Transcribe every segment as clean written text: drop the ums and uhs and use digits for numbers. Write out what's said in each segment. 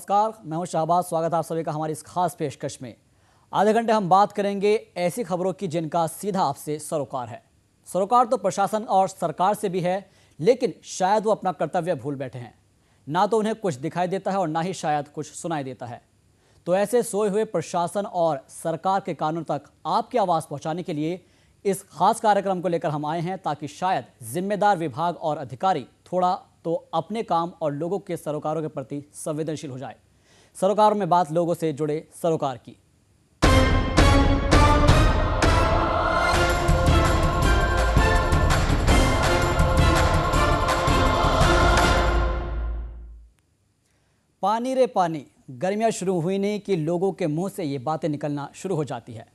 नमस्कार, मैं हूं शाहबाज। स्वागत है आप सभी का हमारी इस खास पेशकश में। आधे घंटे हम बात करेंगे ऐसी खबरों की जिनका सीधा आपसे सरोकार है। सरोकार तो प्रशासन और सरकार से भी है, लेकिन शायद वो अपना कर्तव्य भूल बैठे हैं। ना तो उन्हें कुछ दिखाई देता है और ना ही शायद कुछ सुनाई देता है। तो ऐसे सोए हुए प्रशासन और सरकार के कानून तक आपकी आवाज़ पहुँचाने के लिए इस खास कार्यक्रम को लेकर हम आए हैं, ताकि शायद जिम्मेदार विभाग और अधिकारी थोड़ा तो अपने काम और लोगों के सरोकारों के प्रति संवेदनशील हो जाए। सरोकार में बात लोगों से जुड़े सरोकार की। पानी रे पानी, गर्मियां शुरू हुई नहीं कि लोगों के मुंह से ये बातें निकलना शुरू हो जाती है।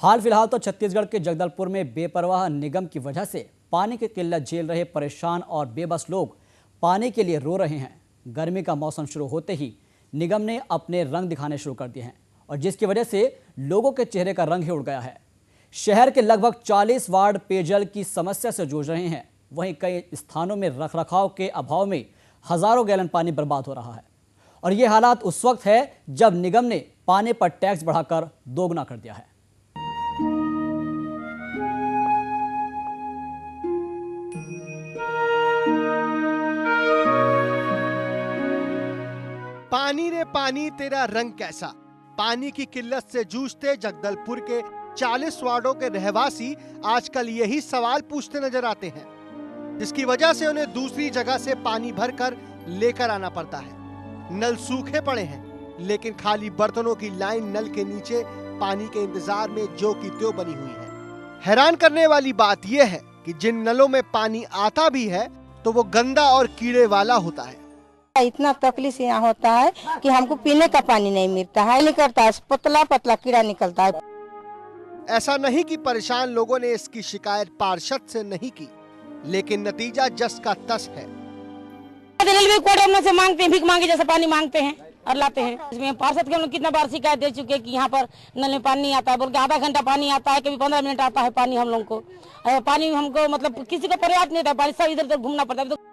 हाल फिलहाल तो छत्तीसगढ़ के जगदलपुर में बेपरवाह निगम की वजह से पानी की किल्लत झेल रहे परेशान और बेबस लोग पानी के लिए रो रहे हैं। गर्मी का मौसम शुरू होते ही निगम ने अपने रंग दिखाने शुरू कर दिए हैं, और जिसकी वजह से लोगों के चेहरे का रंग ही उड़ गया है। शहर के लगभग 40 वार्ड पेयजल की समस्या से जूझ रहे हैं। वहीं कई स्थानों में रखरखाव के अभाव में हजारों गैलन पानी बर्बाद हो रहा है। और ये हालात उस वक्त है जब निगम ने पानी पर टैक्स बढ़ाकर दोगुना कर दिया है। पानी रे पानी, तेरा रंग कैसा। पानी की किल्लत से जूझते जगदलपुर के 40 वार्डों के रहवासी आजकल यही सवाल पूछते नजर आते हैं, जिसकी वजह से उन्हें दूसरी जगह से पानी भरकर लेकर आना पड़ता है। नल सूखे पड़े हैं, लेकिन खाली बर्तनों की लाइन नल के नीचे पानी के इंतजार में जो की त्यों बनी हुई है। हैरान करने वाली बात यह है कि जिन नलों में पानी आता भी है तो वो गंदा और कीड़े वाला होता है। इतना तकलीफ यहाँ होता है कि हमको पीने का पानी नहीं मिलता है, निकलता है पतला पतला कीड़ा निकलता है। ऐसा नहीं कि परेशान लोगों ने इसकी शिकायत पार्षद से नहीं की, लेकिन नतीजा जस का तस है। रेलवे कोर्ट से मांगते हैं, भीख मांगे जैसे पानी मांगते हैं और लाते हैं। इसमें पार्षद के हम लोग कितना बार शिकायत दे चुके हैं कि यहाँ पर नल में पानी नहीं आता है, बोल के आधा घंटा पानी आता है, कभी 15 मिनट आता है पानी हम लोग को। पानी हमको मतलब किसी को पर्याप्त नहीं था, पानी सब इधर उधर घूमना पड़ता है।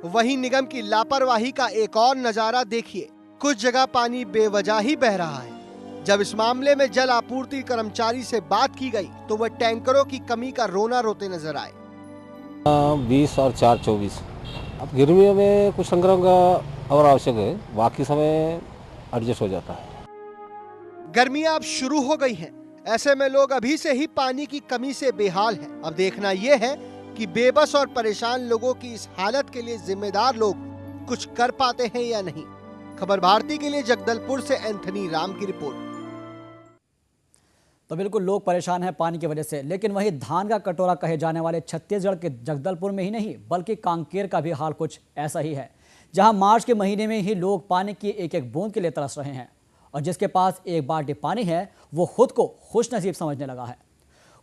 वहीं निगम की लापरवाही का एक और नजारा देखिए। कुछ जगह पानी बेवजह ही बह रहा है। जब इस मामले में जल आपूर्ति कर्मचारी से बात की गई तो वह टैंकरों की कमी का रोना रोते नजर आए। 20 और 4 24। अब गर्मियों में कुछ संग्रह का और आवश्यक है, बाकी समय एडजस्ट हो जाता है। गर्मियां अब शुरू हो गई हैं, ऐसे में लोग अभी से ही पानी की कमी से बेहाल हैं। अब देखना यह है कि बेबस और परेशान लोगों की इस हालत के लिए जिम्मेदार लोग कुछ कर पाते हैं या नहीं। खबर भारती के लिए जगदलपुर से एंथनी राम की रिपोर्ट। तो बिल्कुल लोग परेशान हैं पानी की वजह से, लेकिन वहीं धान का कटोरा कहे जाने वाले छत्तीसगढ़ के जगदलपुर में ही नहीं बल्कि कांकेर का भी हाल कुछ ऐसा ही है, जहां मार्च के महीने में ही लोग पानी की एक एक बूंद के लिए तरस रहे हैं। और जिसके पास एक बाल्टी पानी है वो खुद को खुशनसीब समझने लगा है।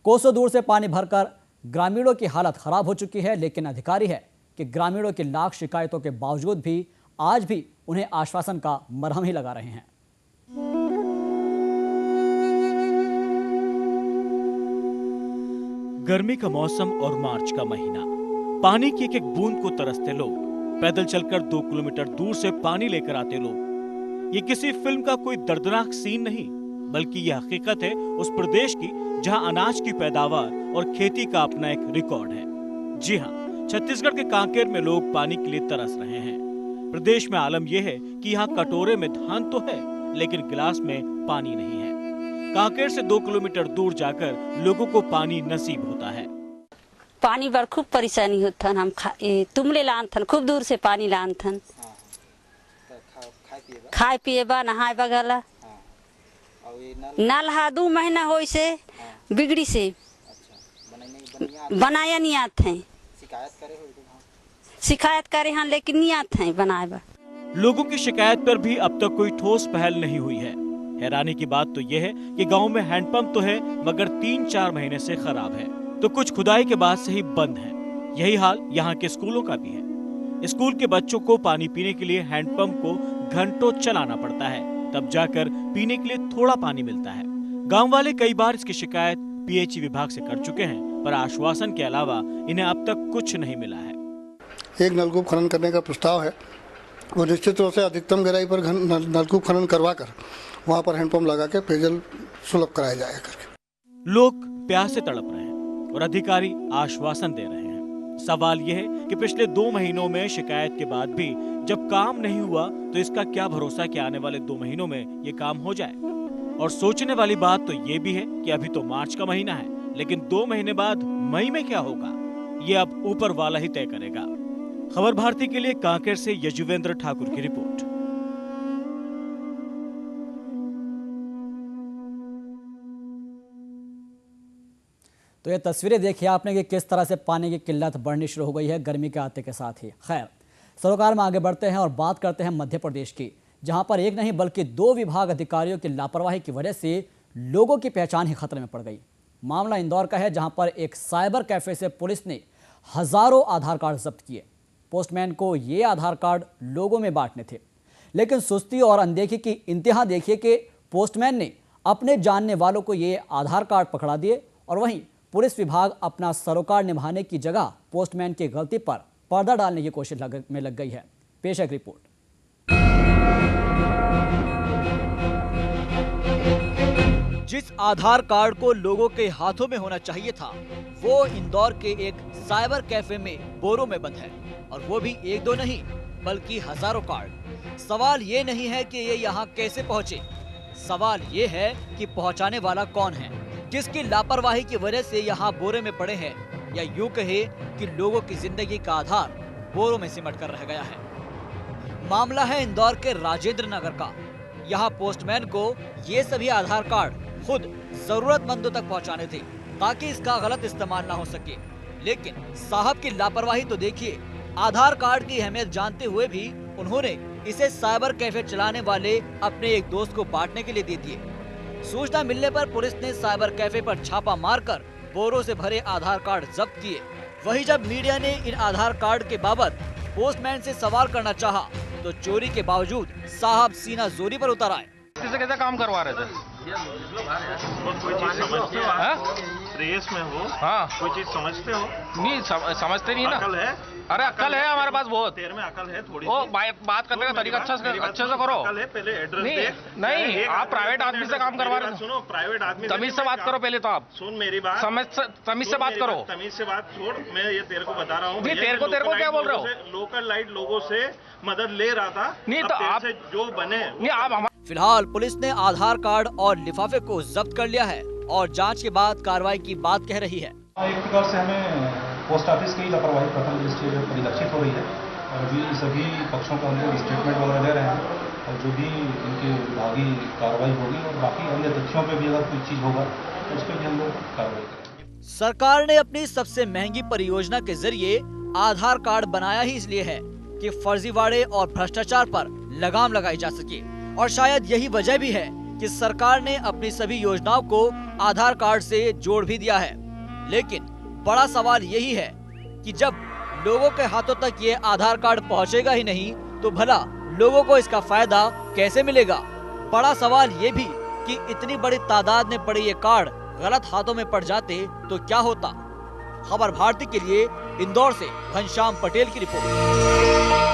कोसों दूर से पानी भरकर ग्रामीणों की हालत खराब हो चुकी है, लेकिन अधिकारी है कि ग्रामीणों की लाख शिकायतों के बावजूद भी आज भी उन्हें आश्वासन का मरहम ही लगा रहे हैं। गर्मी का मौसम और मार्च का महीना, पानी की एक एक बूंद को तरसते लोग, पैदल चलकर 2 किलोमीटर दूर से पानी लेकर आते लोग। ये किसी फिल्म का कोई दर्दनाक सीन नहीं, बल्कि यह हकीकत है उस प्रदेश की जहां अनाज की पैदावार और खेती का अपना एक रिकॉर्ड है। जी हां, छत्तीसगढ़ के कांकेर में लोग पानी के लिए तरस रहे हैं। प्रदेश में आलम यह है कि यहाँ कटोरे में धान तो है, लेकिन गिलास में पानी नहीं है। कांकेर से 2 किलोमीटर दूर जाकर लोगों को पानी नसीब होता है। पानी बर खूब परेशानी होता, हम तुमले लान थन, खूब दूर से पानी लान थन, खाए पिए बा नहाए बगला नल हा 2 महीना हो से बिगड़ी से बनाया नहीं आते हैं। शिकायत करे हाँ, लेकिन नहीं आते हैं बनाए बा। लोगों की शिकायत पर भी अब तक कोई ठोस पहल नहीं हुई है। हैरानी की बात तो यह है कि गांव में हैंडपंप तो है, मगर 3-4 महीने से खराब है, तो कुछ खुदाई के बाद से ही बंद है। यही हाल यहाँ के स्कूलों का भी है। स्कूल के बच्चों को पानी पीने के लिए हैंडपंप को घंटों चलाना पड़ता है, तब जाकर पीने के लिए थोड़ा पानी मिलता है। गांव वाले कई बार इसकी शिकायत पीएचई विभाग से कर चुके हैं, पर आश्वासन के अलावा इन्हें अब तक कुछ नहीं मिला है। एक नलकूप खनन करने का प्रस्ताव है, वो निश्चित रूप से अधिकतम गहराई पर नलकूप खनन करवा कर वहाँ पर हैंडपम्प लगा के पेयजल सुलभ कराया जाएगा करके। लोग प्यास से तड़प रहे हैं और अधिकारी आश्वासन दे रहे हैं। सवाल यह है कि पिछले 2 महीनों में शिकायत के बाद भी जब काम नहीं हुआ तो इसका क्या भरोसा कि आने वाले 2 महीनों में ये काम हो जाए। और सोचने वाली बात तो ये भी है कि अभी तो मार्च का महीना है, लेकिन 2 महीने बाद मई में क्या होगा ये अब ऊपर वाला ही तय करेगा। खबर भारती के लिए कांकेर से यजुवेंद्र ठाकुर की रिपोर्ट। तो ये तस्वीरें देखिए आपने कि किस तरह से पानी की किल्लत बढ़नी शुरू हो गई है गर्मी के आते के साथ ही। खैर, सरोकार में आगे बढ़ते हैं और बात करते हैं मध्य प्रदेश की, जहां पर एक नहीं बल्कि 2 विभाग अधिकारियों की लापरवाही की वजह से लोगों की पहचान ही खतरे में पड़ गई। मामला इंदौर का है, जहां पर एक साइबर कैफे से पुलिस ने हजारों आधार कार्ड जब्त किए। पोस्टमैन को ये आधार कार्ड लोगों में बांटने थे, लेकिन सुस्ती और अनदेखी की इंतहा देखिए कि पोस्टमैन ने अपने जानने वालों को ये आधार कार्ड पकड़ा दिए और वहीं पुलिस विभाग अपना सरोकार निभाने की जगह पोस्टमैन की गलती पर पर्दा डालने की कोशिश में लग गई है। पेश है एक रिपोर्ट। जिस आधार कार्ड को लोगों के हाथों में होना चाहिए था वो इंदौर के एक साइबर कैफे में बोरों में बंद है, और वो भी 1-2 नहीं बल्कि हजारों कार्ड। सवाल ये नहीं है कि ये यहाँ कैसे पहुँचे, सवाल ये है कि पहुँचाने वाला कौन है, किसकी लापरवाही की वजह से यहाँ बोरे में पड़े हैं, या यूं कहे कि लोगों की जिंदगी का आधार बोरों में सिमट कर रह गया है। मामला है इंदौर के राजेंद्र नगर का। यहाँ पोस्टमैन को ये सभी आधार कार्ड खुद जरूरतमंदों तक पहुँचाने थे ताकि इसका गलत इस्तेमाल ना हो सके, लेकिन साहब की लापरवाही तो देखिए। आधार कार्ड की अहमियत जानते हुए भी उन्होंने इसे साइबर कैफे चलाने वाले अपने एक दोस्त को बांटने के लिए दे दिए। सूचना मिलने पर पुलिस ने साइबर कैफे पर छापा मारकर बोरों से भरे आधार कार्ड जब्त किए। वहीं जब मीडिया ने इन आधार कार्ड के बाबत पोस्टमैन से सवाल करना चाहा तो चोरी के बावजूद साहब सीना जोरी पर उतर आए। किसे कैसे काम करवा रहे थे? कोई चीज समझते हो? रेस में हो? हाँ। कोई चीज समझते हो? नहीं समझते नहीं ना। अकल है? अरे अक्ल है हमारे पास बहुत। तेरे में अकल है थोड़ी। ओ बात करने का तरीका अच्छा से करो। अकल है, पहले एड्रेस दे। नहीं, आप प्राइवेट आदमी से काम करवा रहे थे। सुनो, प्राइवेट आदमी तमीज से बात करो पहले तो आप। सुन मेरी बात। तमीज से बात करो। तमीज से बात छोड़, मैं ये तेरे को बता रहा हूँ। तेरे को क्या बोल रहे हो? लोकल लाइट लोगों से मदद ले रहा था। नहीं तो आप जो बने नहीं आप। फिलहाल पुलिस ने आधार कार्ड और लिफाफे को जब्त कर लिया है और जांच के बाद कार्रवाई की बात कह रही है। एक प्रकार से हमें पोस्ट ऑफिस की लापरवाही प्रथम दृष्टि से परिलक्षित हो रही है और अभी सभी पक्षों को हम लोग स्टेटमेंट वगैरह ले रहे हैं और जो भी इनकी विभागीय कार्रवाई होगी और बाकी अन्य तथ्यों पे भी अगर कोई चीज होगा तो उस पर भी हम लोग कार्रवाई करेंगे। सरकार ने अपनी सबसे महंगी परियोजना के जरिए आधार कार्ड बनाया ही इसलिए है कि फर्जीवाड़े और भ्रष्टाचार पर लगाम लगाई जा सके, और शायद यही वजह भी है कि सरकार ने अपनी सभी योजनाओं को आधार कार्ड से जोड़ भी दिया है। लेकिन बड़ा सवाल यही है कि जब लोगों के हाथों तक ये आधार कार्ड पहुंचेगा ही नहीं तो भला लोगों को इसका फायदा कैसे मिलेगा। बड़ा सवाल ये भी कि इतनी बड़ी तादाद में पड़े ये कार्ड गलत हाथों में पड़ जाते तो क्या होता। खबर भारती के लिए इंदौर से घनश्याम पटेल की रिपोर्ट।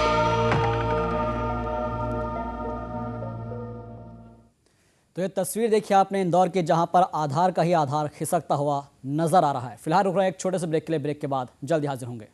तो ये तस्वीर देखिए आपने इंदौर की, जहां पर आधार का ही आधार खिसकता हुआ नजर आ रहा है। फिलहाल रुक रहे हैं एक छोटे से ब्रेक के लिए। ब्रेक के बाद जल्दी हाजिर होंगे।